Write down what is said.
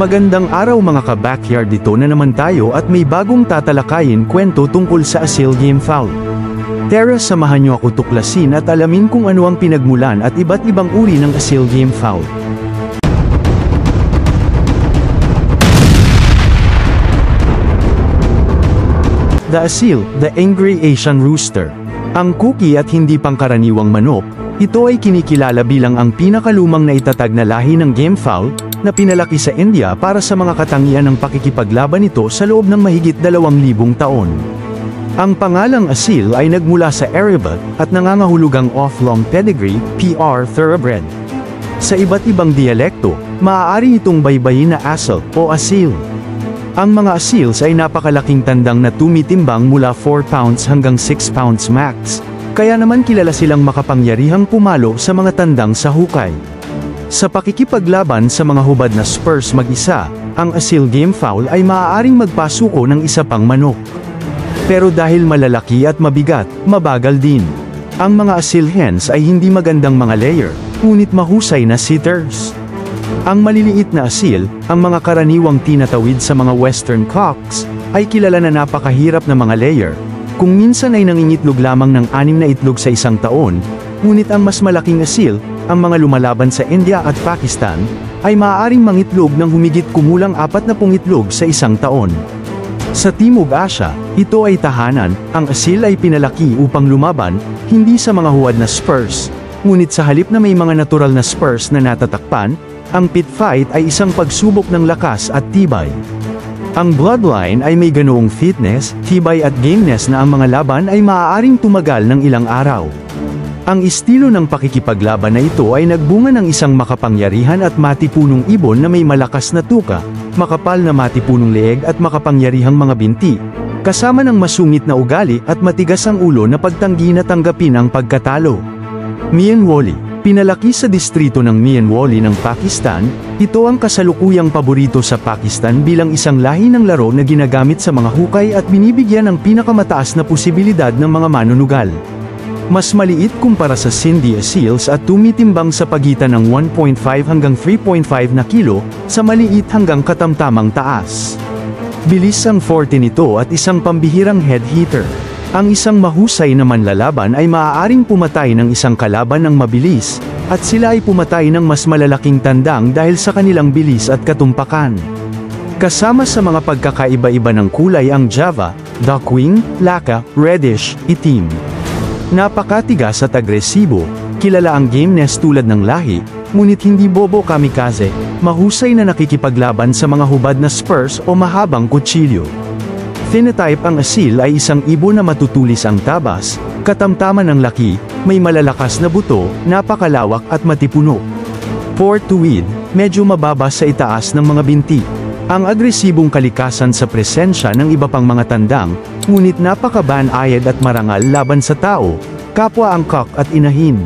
Magandang araw mga ka-backyard, dito na naman tayo at may bagong tatalakayin kwento tungkol sa asil gamefowl. Tara, samahan niyo ako tuklasin at alamin kung ano ang pinagmulan at iba't ibang uri ng asil gamefowl. The asil, the angry Asian rooster. Ang cookie at hindi pangkaraniwang manok, ito ay kinikilala bilang ang pinakalumang na itatag na lahi ng gamefowl, na pinalaki sa India para sa mga katangian ng pakikipaglaban nito sa loob ng mahigit 2,000 taon. Ang pangalang asil ay nagmula sa Arabic at nangangahulugang off-long pedigree, PR thoroughbred. Sa iba't ibang dialekto, maaari itong baybayin na asal o asil. Ang mga asils ay napakalaking tandang na tumitimbang mula 4 pounds hanggang 6 pounds max, kaya naman kilala silang makapangyarihang pumalo sa mga tandang sa hukay. Sa pakikipaglaban sa mga hubad na spurs mag-isa, ang asil gamefowl ay maaaring magpasuko ng isa pang manok. Pero dahil malalaki at mabigat, mabagal din. Ang mga asil hens ay hindi magandang mga layer, ngunit mahusay na sitters. Ang maliliit na asil, ang mga karaniwang tinatawid sa mga western cocks, ay kilala na napakahirap na mga layer. Kung minsan ay nangingitlog lamang ng 6 na itlog sa isang taon, ngunit ang mas malaking asil, ang mga lumalaban sa India at Pakistan, ay maaaring mangitlog ng humigit kumulang 40 itlog sa isang taon. Sa Timog Asya, ito ay tahanan, ang asil ay pinalaki upang lumaban, hindi sa mga huwad na spurs, ngunit sa halip na may mga natural na spurs na natatakpan, ang pit fight ay isang pagsubok ng lakas at tibay. Ang bloodline ay may ganoong fitness, tibay at gameness na ang mga laban ay maaaring tumagal ng ilang araw. Ang estilo ng pakikipaglaban na ito ay nagbunga ng isang makapangyarihan at matipunong ibon na may malakas na tuka, makapal na matipunong leeg at makapangyarihang mga binti, kasama ng masungit na ugali at matigas ang ulo na pagtanggi na tanggapin ang pagkatalo. Mianwali, pinalaki sa distrito ng Mianwali ng Pakistan, ito ang kasalukuyang paborito sa Pakistan bilang isang lahi ng laro na ginagamit sa mga hukay at binibigyan ng pinakamataas na posibilidad ng mga manunugal. Mas maliit kumpara sa Sindhi asils at tumitimbang sa pagitan ng 1.5 hanggang 3.5 na kilo, sa maliit hanggang katamtamang taas. Bilis ang forte nito at isang pambihirang head hitter. Ang isang mahusay na manlalaban ay maaaring pumatay ng isang kalaban ng mabilis, at sila ay pumatay ng mas malalaking tandang dahil sa kanilang bilis at katumpakan. Kasama sa mga pagkakaiba-iba ng kulay ang Java, Duckwing, Laka, reddish, itim. Napakatigas at agresibo, kilala ang gameness tulad ng lahi, ngunit hindi bobo kamikaze, mahusay na nakikipaglaban sa mga hubad na spurs o mahabang kutsilyo. Phenotype: ang asil ay isang ibon na matutulis ang tabas, katamtaman ng laki, may malalakas na buto, napakalawak at matipuno. Portuid, medyo mababa sa itaas ng mga binti. Ang agresibong kalikasan sa presensya ng iba pang mga tandang, ngunit napaka-banayad at marangal laban sa tao, kapwa ang cock at inahin.